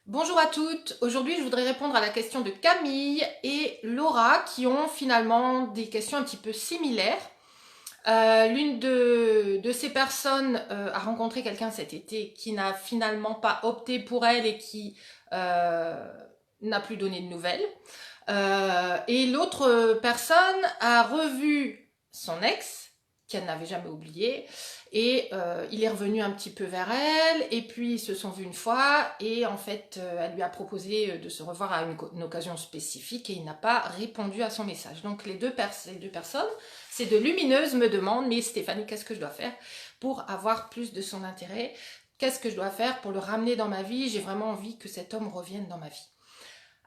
Bonjour à toutes, aujourd'hui je voudrais répondre à la question de Camille et Laura qui ont finalement des questions un petit peu similaires. L'une de ces personnes a rencontré quelqu'un cet été qui n'a finalement pas opté pour elle et qui n'a plus donné de nouvelles. Et l'autre personne a revu son ex, qu'elle n'avait jamais oublié, et il est revenu un petit peu vers elle, et puis ils se sont vus une fois, et en fait, elle lui a proposé de se revoir à une occasion spécifique, et il n'a pas répondu à son message. Donc les deux personnes, ces deux lumineuses me demandent, mais Stéphanie, qu'est-ce que je dois faire pour avoir plus de son intérêt? Qu'est-ce que je dois faire pour le ramener dans ma vie? J'ai vraiment envie que cet homme revienne dans ma vie.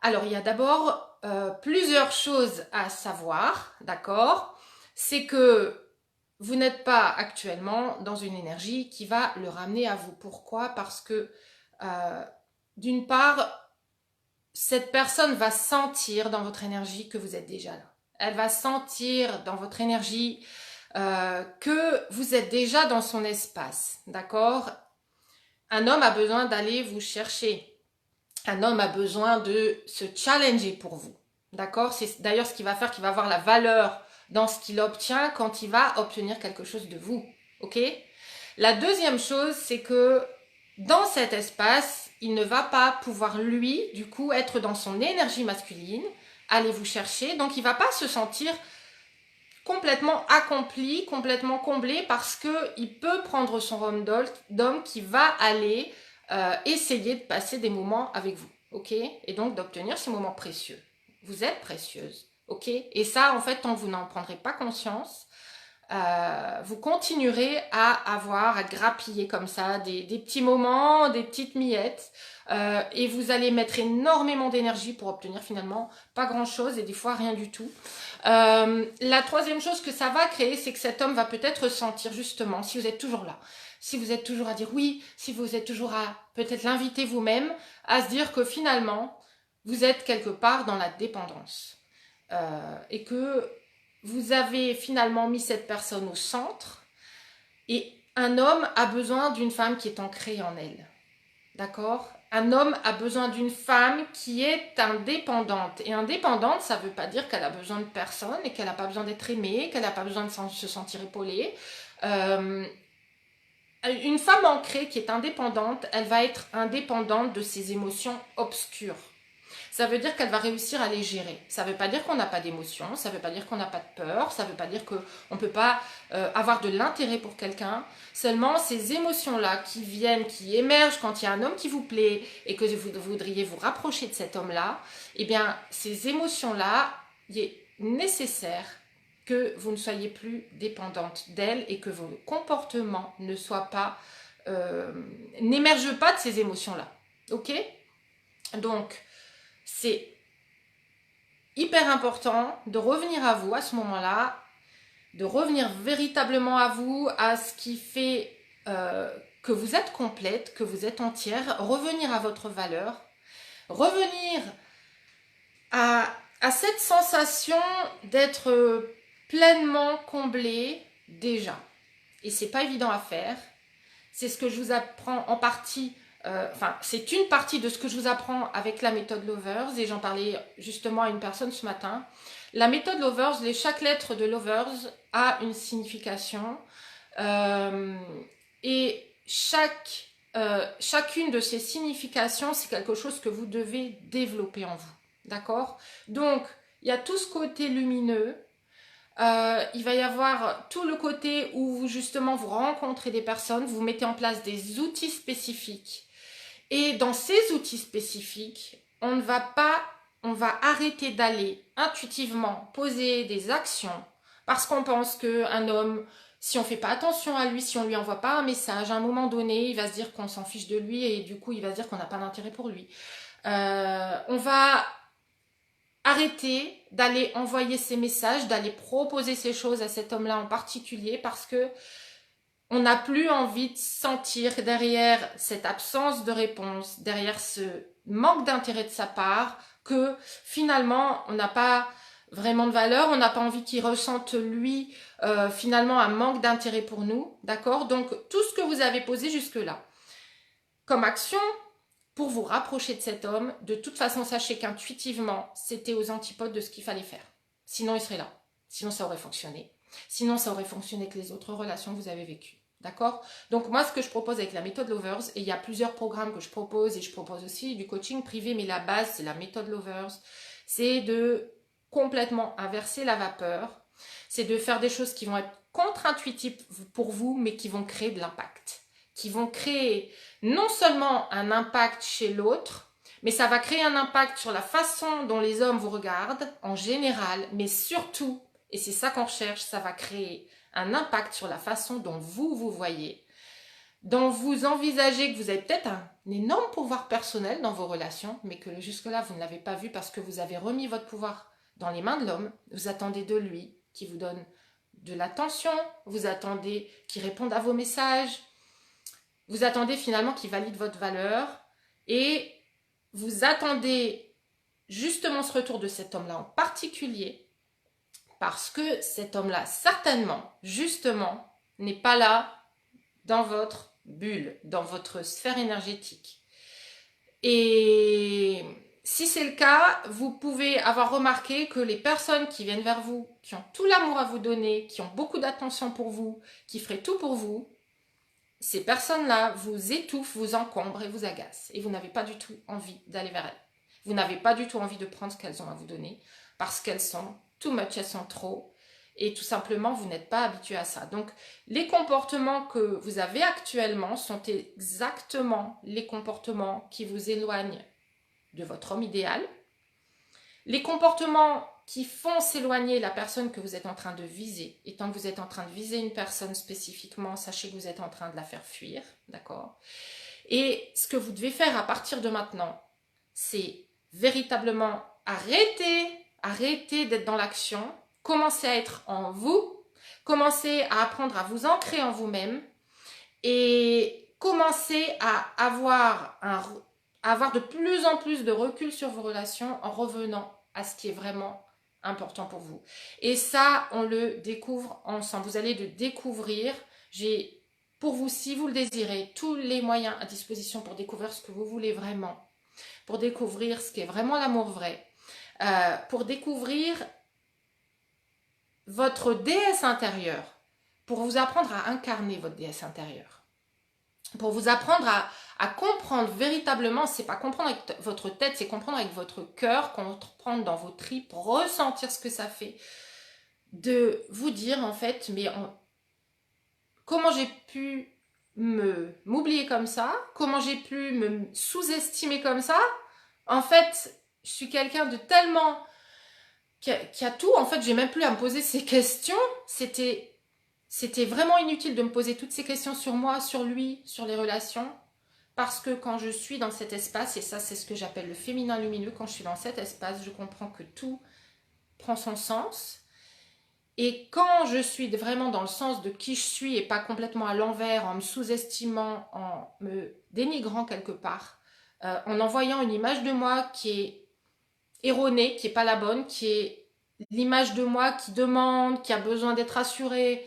Alors, il y a d'abord plusieurs choses à savoir, d'accord? C'est que vous n'êtes pas actuellement dans une énergie qui va le ramener à vous. Pourquoi? Parce que, d'une part, cette personne va sentir dans votre énergie que vous êtes déjà là. Elle va sentir dans votre énergie que vous êtes déjà dans son espace, d'accord? Un homme a besoin d'aller vous chercher. Un homme a besoin de se challenger pour vous. D'accord? C'est d'ailleurs ce qui va faire qu'il va avoir la valeur dans ce qu'il obtient quand il va obtenir quelque chose de vous. Ok? La deuxième chose, c'est que dans cet espace, il ne va pas pouvoir, lui, du coup, être dans son énergie masculine, aller vous chercher. Donc, il ne va pas se sentir complètement accompli, complètement comblé, parce qu'il peut prendre son rôle d'homme qui va aller essayer de passer des moments avec vous, ok? Et donc d'obtenir ces moments précieux. Vous êtes précieuse, ok? Et ça, en fait, tant que vous n'en prendrez pas conscience, vous continuerez à grappiller comme ça des petits moments, des petites miettes, et vous allez mettre énormément d'énergie pour obtenir finalement pas grand-chose et des fois rien du tout. La troisième chose que ça va créer, c'est que cet homme va peut-être sentir justement, si vous êtes toujours là, si vous êtes toujours à dire oui, si vous êtes toujours à peut-être l'inviter vous-même, à se dire que finalement, vous êtes quelque part dans la dépendance. Et que vous avez finalement mis cette personne au centre et un homme a besoin d'une femme qui est ancrée en elle. D'accord? Un homme a besoin d'une femme qui est indépendante. Et indépendante, ça ne veut pas dire qu'elle a besoin de personne et qu'elle n'a pas besoin d'être aimée, qu'elle n'a pas besoin de se sentir épaulée. Une femme ancrée qui est indépendante, elle va être indépendante de ses émotions obscures. Ça veut dire qu'elle va réussir à les gérer. Ça ne veut pas dire qu'on n'a pas d'émotions, ça ne veut pas dire qu'on n'a pas de peur, ça ne veut pas dire qu'on ne peut pas avoir de l'intérêt pour quelqu'un. Seulement, ces émotions-là qui viennent, qui émergent quand il y a un homme qui vous plaît et que vous voudriez vous rapprocher de cet homme-là, eh bien, ces émotions-là, il est nécessaire que vous ne soyez plus dépendante d'elle et que vos comportements ne soient pas, n'émergent pas de ces émotions-là. Ok? Donc, c'est hyper important de revenir à vous à ce moment-là, de revenir véritablement à vous, à ce qui fait que vous êtes complète, que vous êtes entière, revenir à votre valeur, revenir à cette sensation d'être pleinement comblé déjà. Et c'est pas évident à faire. C'est ce que je vous apprends en partie. C'est une partie de ce que je vous apprends avec la méthode Lovers, et j'en parlais justement à une personne ce matin. La méthode Lovers, chaque lettre de Lovers a une signification, et chacune de ces significations, c'est quelque chose que vous devez développer en vous. D'accord? Donc, il y a tout ce côté lumineux. Il va y avoir tout le côté où justement vous rencontrez des personnes, vous mettez en place des outils spécifiques. Et dans ces outils spécifiques, on va arrêter d'aller intuitivement poser des actions parce qu'on pense qu'un homme, si on ne fait pas attention à lui, si on ne lui envoie pas un message, à un moment donné, il va se dire qu'on s'en fiche de lui et du coup, il va se dire qu'on n'a pas d'intérêt pour lui. On va arrêter d'aller envoyer ces messages, d'aller proposer ces choses à cet homme-là en particulier parce que on n'a plus envie de sentir derrière cette absence de réponse, derrière ce manque d'intérêt de sa part, que finalement on n'a pas vraiment de valeur, on n'a pas envie qu'il ressente lui finalement un manque d'intérêt pour nous, d'accord? Donc tout ce que vous avez posé jusque-là comme action, pour vous rapprocher de cet homme. De toute façon, sachez qu'intuitivement, c'était aux antipodes de ce qu'il fallait faire. Sinon, il serait là. Sinon, ça aurait fonctionné. Sinon, ça aurait fonctionné avec les autres relations que vous avez vécues. D'accord? Donc, moi, ce que je propose avec la méthode Lovers, et il y a plusieurs programmes que je propose, et je propose aussi du coaching privé, mais la base, c'est la méthode Lovers, c'est de complètement inverser la vapeur, c'est de faire des choses qui vont être contre-intuitives pour vous, mais qui vont créer de l'impact, qui vont créer non seulement un impact chez l'autre, mais ça va créer un impact sur la façon dont les hommes vous regardent en général, mais surtout, et c'est ça qu'on recherche, ça va créer un impact sur la façon dont vous vous voyez, dont vous envisagez que vous avez peut-être un énorme pouvoir personnel dans vos relations, mais que jusque-là, vous ne l'avez pas vu parce que vous avez remis votre pouvoir dans les mains de l'homme. Vous attendez de lui qui vous donne de l'attention, vous attendez qu'il réponde à vos messages, vous attendez finalement qu'il valide votre valeur et vous attendez justement ce retour de cet homme-là en particulier parce que cet homme-là, certainement, justement, n'est pas là dans votre bulle, dans votre sphère énergétique. Et si c'est le cas, vous pouvez avoir remarqué que les personnes qui viennent vers vous, qui ont tout l'amour à vous donner, qui ont beaucoup d'attention pour vous, qui feraient tout pour vous, ces personnes-là vous étouffent, vous encombrent et vous agacent. Et vous n'avez pas du tout envie d'aller vers elles. Vous n'avez pas du tout envie de prendre ce qu'elles ont à vous donner parce qu'elles sont too much, elles sont trop. Et tout simplement, vous n'êtes pas habitué à ça. Donc, les comportements que vous avez actuellement sont exactement les comportements qui vous éloignent de votre homme idéal. Les comportements qui font s'éloigner la personne que vous êtes en train de viser. Et tant que vous êtes en train de viser une personne spécifiquement, sachez que vous êtes en train de la faire fuir. D'accord ? Et ce que vous devez faire à partir de maintenant, c'est véritablement arrêter d'être dans l'action. Commencez à être en vous, commencez à apprendre à vous ancrer en vous-même et commencez à avoir de plus en plus de recul sur vos relations en revenant à ce qui est vraiment important pour vous. Et ça, on le découvre ensemble. Vous allez le découvrir. J'ai pour vous, si vous le désirez, tous les moyens à disposition pour découvrir ce que vous voulez vraiment, pour découvrir ce qui est vraiment l'amour vrai, pour découvrir votre déesse intérieure, pour vous apprendre à incarner votre déesse intérieure, pour vous apprendre à comprendre véritablement, c'est pas comprendre avec votre tête, c'est comprendre avec votre cœur, comprendre dans vos tripes, ressentir ce que ça fait, de vous dire en fait, mais comment j'ai pu m'oublier comme ça, comment j'ai pu me sous-estimer comme ça. En fait, je suis quelqu'un de tellement qui a tout, en fait, j'ai même plus à me poser ces questions. C'était vraiment inutile de me poser toutes ces questions sur moi, sur lui, sur les relations. Parce que quand je suis dans cet espace, et ça c'est ce que j'appelle le féminin lumineux, quand je suis dans cet espace, je comprends que tout prend son sens. Et quand je suis vraiment dans le sens de qui je suis et pas complètement à l'envers, en me sous-estimant, en me dénigrant quelque part, en envoyant une image de moi qui est erronée, qui n'est pas la bonne, qui est l'image de moi qui demande, qui a besoin d'être assurée,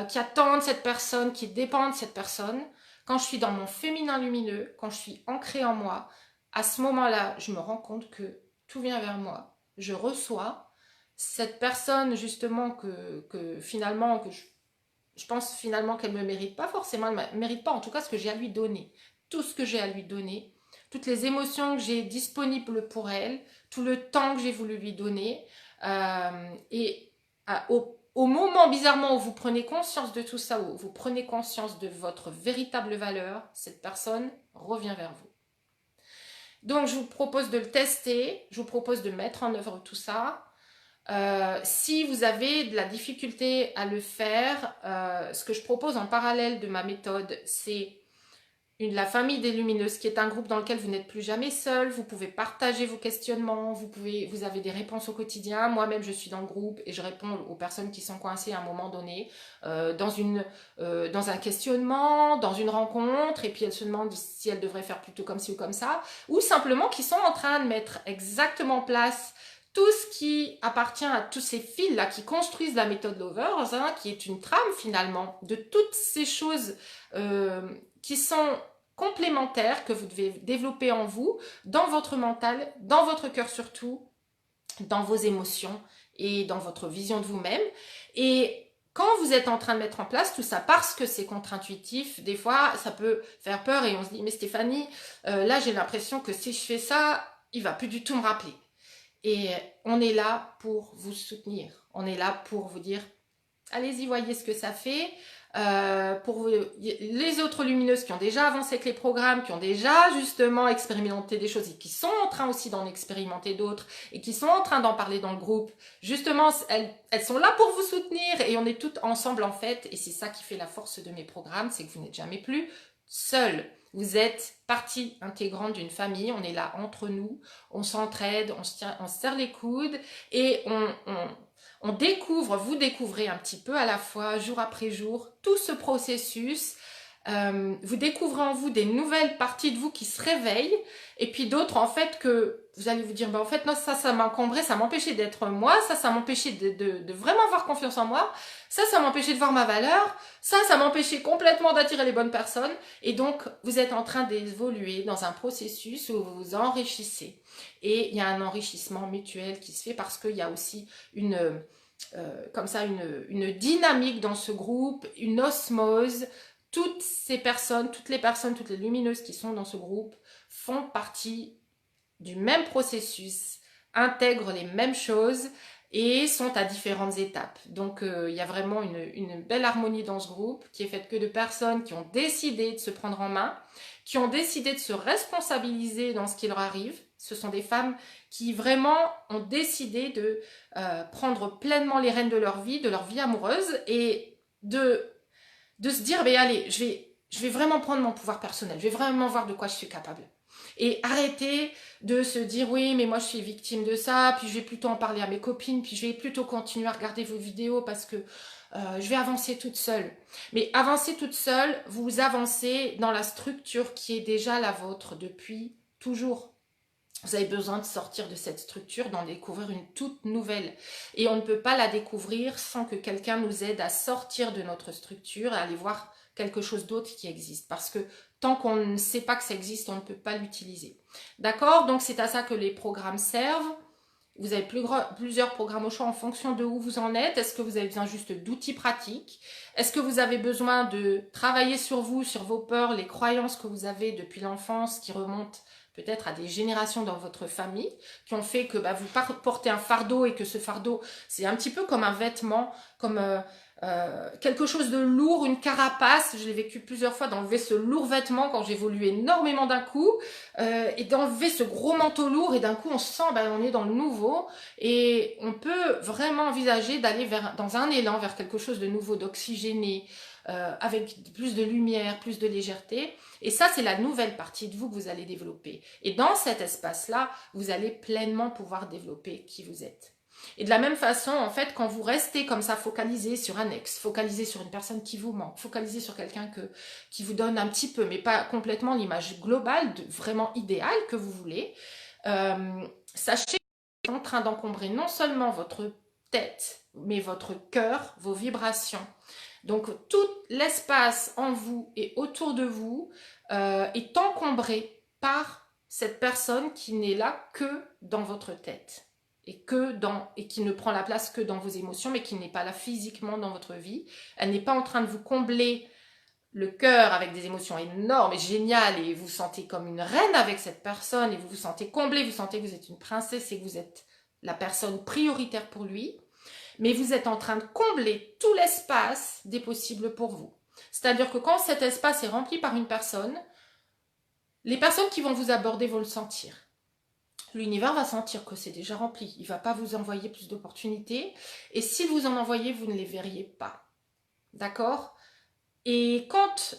qui attend de cette personne, qui dépend de cette personne. Quand je suis dans mon féminin lumineux, quand je suis ancrée en moi, à ce moment-là, je me rends compte que tout vient vers moi. Je reçois cette personne justement que finalement, que je pense finalement qu'elle ne me mérite pas forcément, elle ne mérite pas en tout cas ce que j'ai à lui donner. Tout ce que j'ai à lui donner, toutes les émotions que j'ai disponibles pour elle, tout le temps que j'ai voulu lui donner. Au moment, bizarrement, où vous prenez conscience de tout ça, où vous prenez conscience de votre véritable valeur, cette personne revient vers vous. Donc, je vous propose de le tester, je vous propose de mettre en œuvre tout ça. Si vous avez de la difficulté à le faire, ce que je propose en parallèle de ma méthode, c'est la famille des lumineuses, qui est un groupe dans lequel vous n'êtes plus jamais seul. Vous pouvez partager vos questionnements, vous avez des réponses au quotidien. Moi-même, je suis dans le groupe et je réponds aux personnes qui sont coincées à un moment donné dans un questionnement, dans une rencontre, et puis elles se demandent si elles devraient faire plutôt comme ci ou comme ça, ou simplement qui sont en train de mettre exactement en place tout ce qui appartient à tous ces fils-là qui construisent la méthode Lovers, qui est une trame finalement de toutes ces choses qui sont complémentaires que vous devez développer en vous, dans votre mental, dans votre cœur surtout, dans vos émotions et dans votre vision de vous-même. Et quand vous êtes en train de mettre en place tout ça, parce que c'est contre-intuitif, des fois ça peut faire peur et on se dit mais Stéphanie, là j'ai l'impression que si je fais ça, il va plus du tout me rappeler. Et on est là pour vous soutenir, on est là pour vous dire allez-y, voyez ce que ça fait. Pour les autres lumineuses qui ont déjà avancé avec les programmes, qui ont déjà justement expérimenté des choses et qui sont en train aussi d'en expérimenter d'autres et qui sont en train d'en parler dans le groupe, justement, elles sont là pour vous soutenir et on est toutes ensemble en fait. Et c'est ça qui fait la force de mes programmes, c'est que vous n'êtes jamais plus seul. Vous êtes partie intégrante d'une famille, on est là entre nous, on s'entraide, on se serre les coudes et on découvre, vous découvrez un petit peu à la fois, jour après jour, tout ce processus. Vous découvrez en vous des nouvelles parties de vous qui se réveillent, et puis d'autres en fait que vous allez vous dire, ben en fait non, ça m'encombrait, ça m'empêchait d'être moi, ça m'empêchait de vraiment avoir confiance en moi, ça m'empêchait de voir ma valeur, ça m'empêchait complètement d'attirer les bonnes personnes, et donc vous êtes en train d'évoluer dans un processus où vous vous enrichissez. Et il y a un enrichissement mutuel qui se fait parce qu'il y a aussi comme ça une dynamique dans ce groupe, une osmose. Toutes les personnes, toutes les lumineuses qui sont dans ce groupe font partie du même processus, intègrent les mêmes choses et sont à différentes étapes. Donc il y a vraiment une belle harmonie dans ce groupe qui est faite que de personnes qui ont décidé de se prendre en main, qui ont décidé de se responsabiliser dans ce qui leur arrive. Ce sont des femmes qui vraiment ont décidé de prendre pleinement les rênes de leur vie amoureuse et de se dire, mais allez, je vais vraiment prendre mon pouvoir personnel, je vais vraiment voir de quoi je suis capable. Et arrêter de se dire, oui, mais moi je suis victime de ça, puis je vais plutôt en parler à mes copines, puis je vais plutôt continuer à regarder vos vidéos parce que je vais avancer toute seule. Mais avancer toute seule, vous avancez dans la structure qui est déjà la vôtre depuis toujours. Vous avez besoin de sortir de cette structure, d'en découvrir une toute nouvelle. Et on ne peut pas la découvrir sans que quelqu'un nous aide à sortir de notre structure et aller voir quelque chose d'autre qui existe. Parce que tant qu'on ne sait pas que ça existe, on ne peut pas l'utiliser. D'accord? Donc c'est à ça que les programmes servent. Vous avez plusieurs programmes au choix en fonction de où vous en êtes. Est-ce que vous avez besoin juste d'outils pratiques? Est-ce que vous avez besoin de travailler sur vous, sur vos peurs, les croyances que vous avez depuis l'enfance qui remontent peut-être à des générations dans votre famille, qui ont fait que vous portez un fardeau et que ce fardeau, c'est un petit peu comme un vêtement, comme quelque chose de lourd, une carapace. Je l'ai vécu plusieurs fois d'enlever ce lourd vêtement quand j'évolue énormément d'un coup et d'enlever ce gros manteau lourd et d'un coup on se sent, on est dans le nouveau et on peut vraiment envisager d'aller dans un élan vers quelque chose de nouveau, d'oxygéné, avec plus de lumière, plus de légèreté. Et ça, c'est la nouvelle partie de vous que vous allez développer. Et dans cet espace-là, vous allez pleinement pouvoir développer qui vous êtes. Et de la même façon, en fait, quand vous restez comme ça focalisé sur un ex, focalisé sur une personne qui vous manque, focalisé sur quelqu'un qui vous donne un petit peu, mais pas complètement l'image globale, vraiment idéale que vous voulez, sachez que vous êtes en train d'encombrer non seulement votre tête, mais votre cœur, vos vibrations. Donc tout l'espace en vous et autour de vous est encombré par cette personne qui n'est là que dans votre tête et qui ne prend la place que dans vos émotions, mais qui n'est pas là physiquement dans votre vie. Elle n'est pas en train de vous combler le cœur avec des émotions énormes et géniales et vous vous sentez comme une reine avec cette personne et vous vous sentez comblé, vous sentez que vous êtes une princesse et que vous êtes la personne prioritaire pour lui. Mais vous êtes en train de combler tout l'espace des possibles pour vous. C'est-à-dire que quand cet espace est rempli par une personne, les personnes qui vont vous aborder vont le sentir. L'univers va sentir que c'est déjà rempli. Il ne va pas vous envoyer plus d'opportunités. Et s'il vous en envoyait, vous ne les verriez pas. D'accord ? Et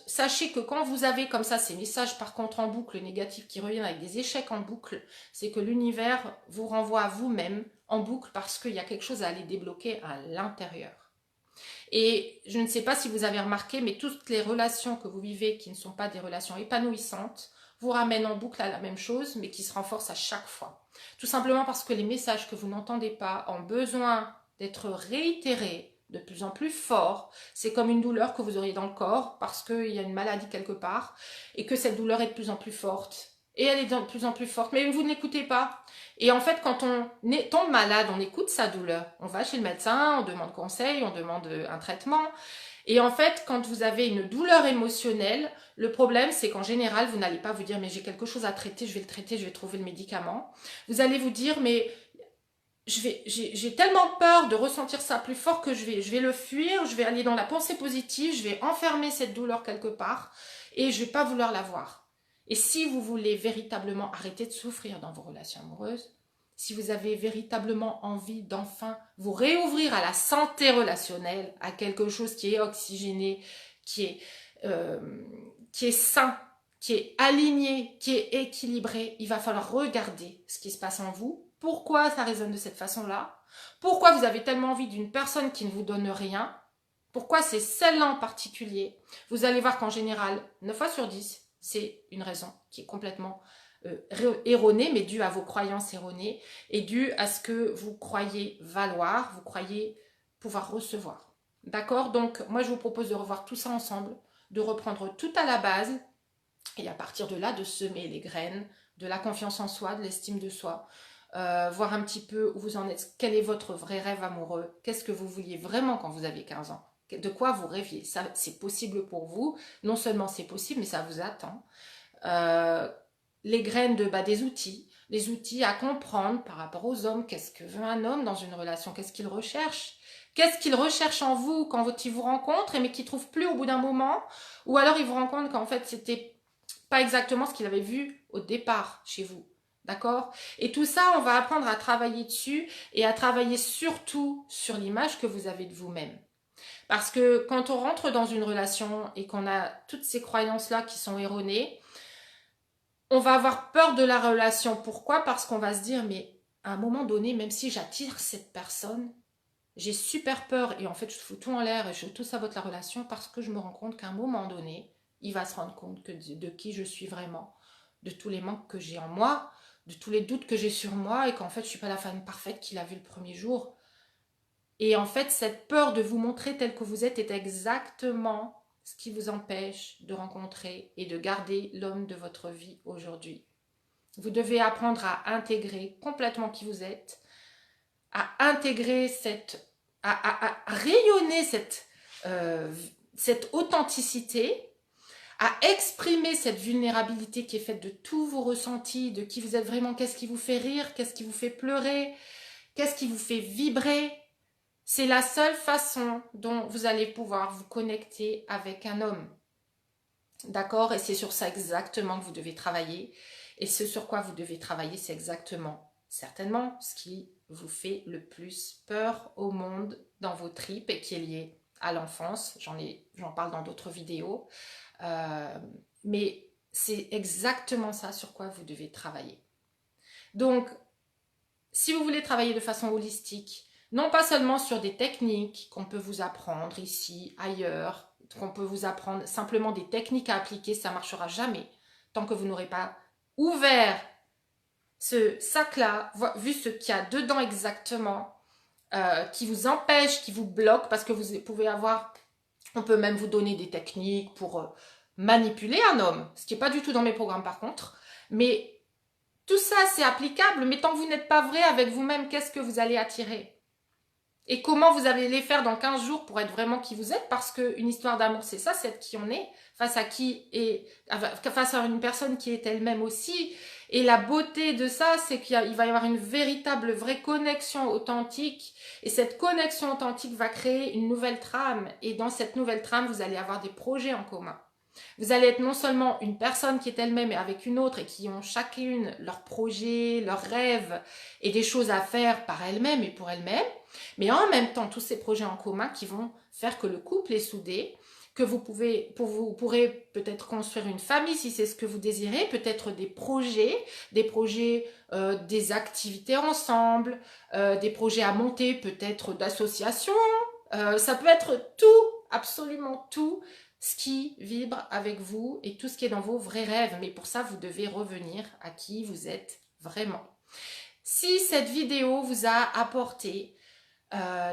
sachez que quand vous avez comme ça ces messages par contre en boucle négatifs qui reviennent avec des échecs en boucle, c'est que l'univers vous renvoie à vous-même en boucle parce qu'il y a quelque chose à aller débloquer à l'intérieur. Et je ne sais pas si vous avez remarqué, mais toutes les relations que vous vivez qui ne sont pas des relations épanouissantes vous ramènent en boucle à la même chose, mais qui se renforcent à chaque fois. Tout simplement parce que les messages que vous n'entendez pas ont besoin d'être réitérés de plus en plus fort. C'est comme une douleur que vous auriez dans le corps parce qu'il y a une maladie quelque part et que cette douleur est de plus en plus forte. Et elle est de plus en plus forte, mais vous ne l'écoutez pas. Et en fait, quand on tombe malade, on écoute sa douleur. On va chez le médecin, on demande conseil, on demande un traitement. Et en fait, quand vous avez une douleur émotionnelle, le problème, c'est qu'en général, vous n'allez pas vous dire, mais j'ai quelque chose à traiter, je vais le traiter, je vais trouver le médicament. Vous allez vous dire, mais j'ai tellement peur de ressentir ça plus fort que je vais le fuir, je vais aller dans la pensée positive, je vais enfermer cette douleur quelque part et je vais pas vouloir la voir. Et si vous voulez véritablement arrêter de souffrir dans vos relations amoureuses, si vous avez véritablement envie d'enfin vous réouvrir à la santé relationnelle, à quelque chose qui est oxygéné, qui est sain, qui est aligné, qui est équilibré, il va falloir regarder ce qui se passe en vous. Pourquoi ça résonne de cette façon-là? Pourquoi vous avez tellement envie d'une personne qui ne vous donne rien? Pourquoi c'est celle-là en particulier? Vous allez voir qu'en général, 9 fois sur 10, c'est une raison qui est complètement erronée, mais due à vos croyances erronées et due à ce que vous croyez valoir, vous croyez pouvoir recevoir. D'accord? Donc, moi, je vous propose de revoir tout ça ensemble, de reprendre tout à la base et à partir de là, de semer les graines de la confiance en soi, de l'estime de soi, voir un petit peu où vous en êtes, quel est votre vrai rêve amoureux, qu'est-ce que vous vouliez vraiment quand vous avez 15 ans, de quoi vous rêviez, ça c'est possible pour vous, non seulement c'est possible, mais ça vous attend. Les graines des outils, les outils à comprendre par rapport aux hommes, qu'est-ce que veut un homme dans une relation, qu'est-ce qu'il recherche, en vous quand il vous rencontre, mais qu'il ne trouve plus au bout d'un moment, ou alors il vous rend compte qu'en fait c'était pas exactement ce qu'il avait vu au départ chez vous. D'accord? Et tout ça, on va apprendre à travailler dessus et à travailler surtout sur l'image que vous avez de vous-même. Parce que quand on rentre dans une relation et qu'on a toutes ces croyances-là qui sont erronées, on va avoir peur de la relation. Pourquoi? Parce qu'on va se dire, mais à un moment donné, même si j'attire cette personne, j'ai super peur et en fait je fous tout en l'air et je tout sabote la relation parce que je me rends compte qu'à un moment donné, il va se rendre compte de qui je suis vraiment, de tous les manques que j'ai en moi, de tous les doutes que j'ai sur moi et qu'en fait je suis pas la femme parfaite qu'il a vue le premier jour. Et en fait cette peur de vous montrer tel que vous êtes est exactement ce qui vous empêche de rencontrer et de garder l'homme de votre vie aujourd'hui. Vous devez apprendre à intégrer complètement qui vous êtes, à intégrer à rayonner cette authenticité, à exprimer cette vulnérabilité qui est faite de tous vos ressentis, de qui vous êtes vraiment, qu'est-ce qui vous fait rire, qu'est-ce qui vous fait pleurer, qu'est-ce qui vous fait vibrer. C'est la seule façon dont vous allez pouvoir vous connecter avec un homme. D'accord? Et c'est sur ça exactement que vous devez travailler. Et ce sur quoi vous devez travailler, c'est exactement, certainement, ce qui vous fait le plus peur au monde dans vos tripes et qui est lié à l'enfance. J'en parle dans d'autres vidéos. Mais c'est exactement ça sur quoi vous devez travailler. Donc, si vous voulez travailler de façon holistique, non pas seulement sur des techniques qu'on peut vous apprendre ici, ailleurs, qu'on peut vous apprendre simplement des techniques à appliquer, ça ne marchera jamais tant que vous n'aurez pas ouvert ce sac-là, vu ce qu'il y a dedans exactement, qui vous empêche, qui vous bloque, parce que vous pouvez avoir, on peut même vous donner des techniques pour manipuler un homme, ce qui n'est pas du tout dans mes programmes par contre, mais tout ça c'est applicable, mais tant que vous n'êtes pas vrai avec vous-même, qu'est-ce que vous allez attirer ? Et comment vous allez les faire dans 15 jours pour être vraiment qui vous êtes? Parce qu'une histoire d'amour, c'est ça, c'est être qui on est, face à une personne qui est elle-même aussi. Et la beauté de ça, c'est qu'il va y avoir une véritable, vraie connexion authentique. Et cette connexion authentique va créer une nouvelle trame. Et dans cette nouvelle trame, vous allez avoir des projets en commun. Vous allez être non seulement une personne qui est elle-même et avec une autre et qui ont chacune leurs projets, leurs rêves et des choses à faire par elle-même et pour elle-même, mais en même temps tous ces projets en commun qui vont faire que le couple est soudé, que vous pourrez peut-être construire une famille si c'est ce que vous désirez, peut-être des projets, des activités ensemble, des projets à monter, peut-être d'associations, ça peut être tout, absolument tout, ce qui vibre avec vous et tout ce qui est dans vos vrais rêves. Mais pour ça, vous devez revenir à qui vous êtes vraiment. Si cette vidéo vous a apporté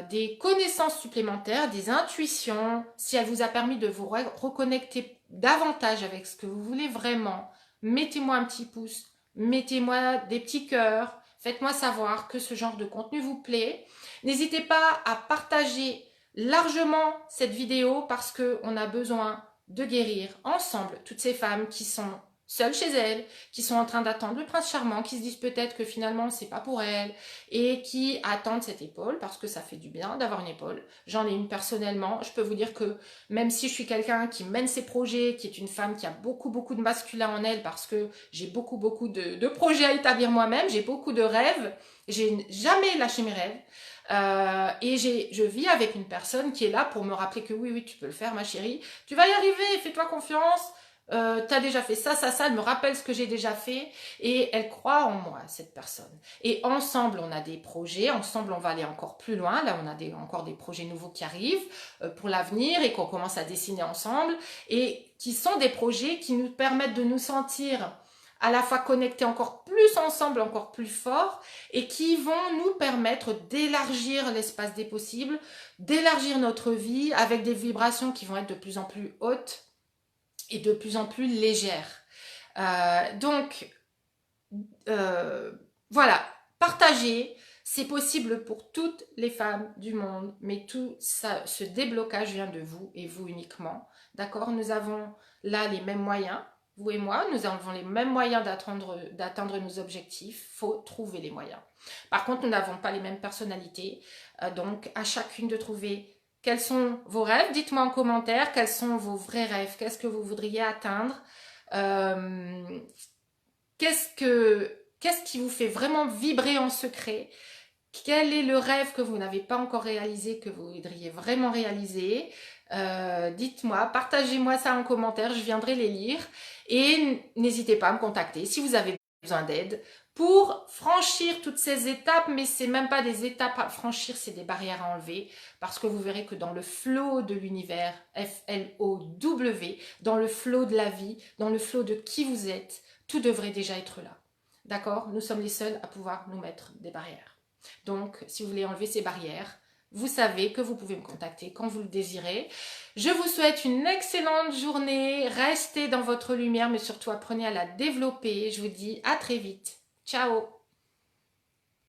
des connaissances supplémentaires, des intuitions, si elle vous a permis de vous reconnecter davantage avec ce que vous voulez vraiment, mettez-moi un petit pouce, mettez-moi des petits cœurs, faites-moi savoir que ce genre de contenu vous plaît. N'hésitez pas à partager largement cette vidéo parce qu'on a besoin de guérir ensemble toutes ces femmes qui sont seules chez elles, qui sont en train d'attendre le prince charmant, qui se disent peut-être que finalement c'est pas pour elles et qui attendent cette épaule parce que ça fait du bien d'avoir une épaule. J'en ai une personnellement. Je peux vous dire que même si je suis quelqu'un qui mène ses projets, qui est une femme qui a beaucoup de masculin en elle parce que j'ai beaucoup de projets à établir moi-même, j'ai beaucoup de rêves, j'ai jamais lâché mes rêves. Et je vis avec une personne qui est là pour me rappeler que oui, tu peux le faire ma chérie, tu vas y arriver, fais-toi confiance, t'as déjà fait ça, elle me rappelle ce que j'ai déjà fait et elle croit en moi, cette personne. Et ensemble, on a des projets, ensemble, on va aller encore plus loin. Là, on a encore des projets nouveaux qui arrivent pour l'avenir et qu'on commence à dessiner ensemble et qui sont des projets qui nous permettent de nous sentir à la fois connectés encore plus ensemble, encore plus fort et qui vont nous permettre d'élargir l'espace des possibles, d'élargir notre vie avec des vibrations qui vont être de plus en plus hautes et de plus en plus légères. Donc, voilà, partagez. C'est possible pour toutes les femmes du monde, mais tout ça, ce déblocage vient de vous et vous uniquement. D'accord? Nous avons là les mêmes moyens. Vous et moi, nous avons les mêmes moyens d'atteindre nos objectifs. Il faut trouver les moyens. Par contre, nous n'avons pas les mêmes personnalités. Donc, à chacune de trouver quels sont vos rêves. Dites-moi en commentaire quels sont vos vrais rêves. Qu'est-ce que vous voudriez atteindre? Qu'est-ce qui vous fait vraiment vibrer en secret? Quel est le rêve que vous n'avez pas encore réalisé, que vous voudriez vraiment réaliser? Dites-moi, partagez-moi ça en commentaire, je viendrai les lire. Et n'hésitez pas à me contacter si vous avez besoin d'aide pour franchir toutes ces étapes, mais c'est même pas des étapes à franchir, c'est des barrières à enlever, parce que vous verrez que dans le flow de l'univers, F-L-O-W, dans le flow de la vie, dans le flow de qui vous êtes, tout devrait déjà être là. D'accord? Nous sommes les seuls à pouvoir nous mettre des barrières. Donc, si vous voulez enlever ces barrières, vous savez que vous pouvez me contacter quand vous le désirez. Je vous souhaite une excellente journée. Restez dans votre lumière, mais surtout apprenez à la développer. Je vous dis à très vite. Ciao!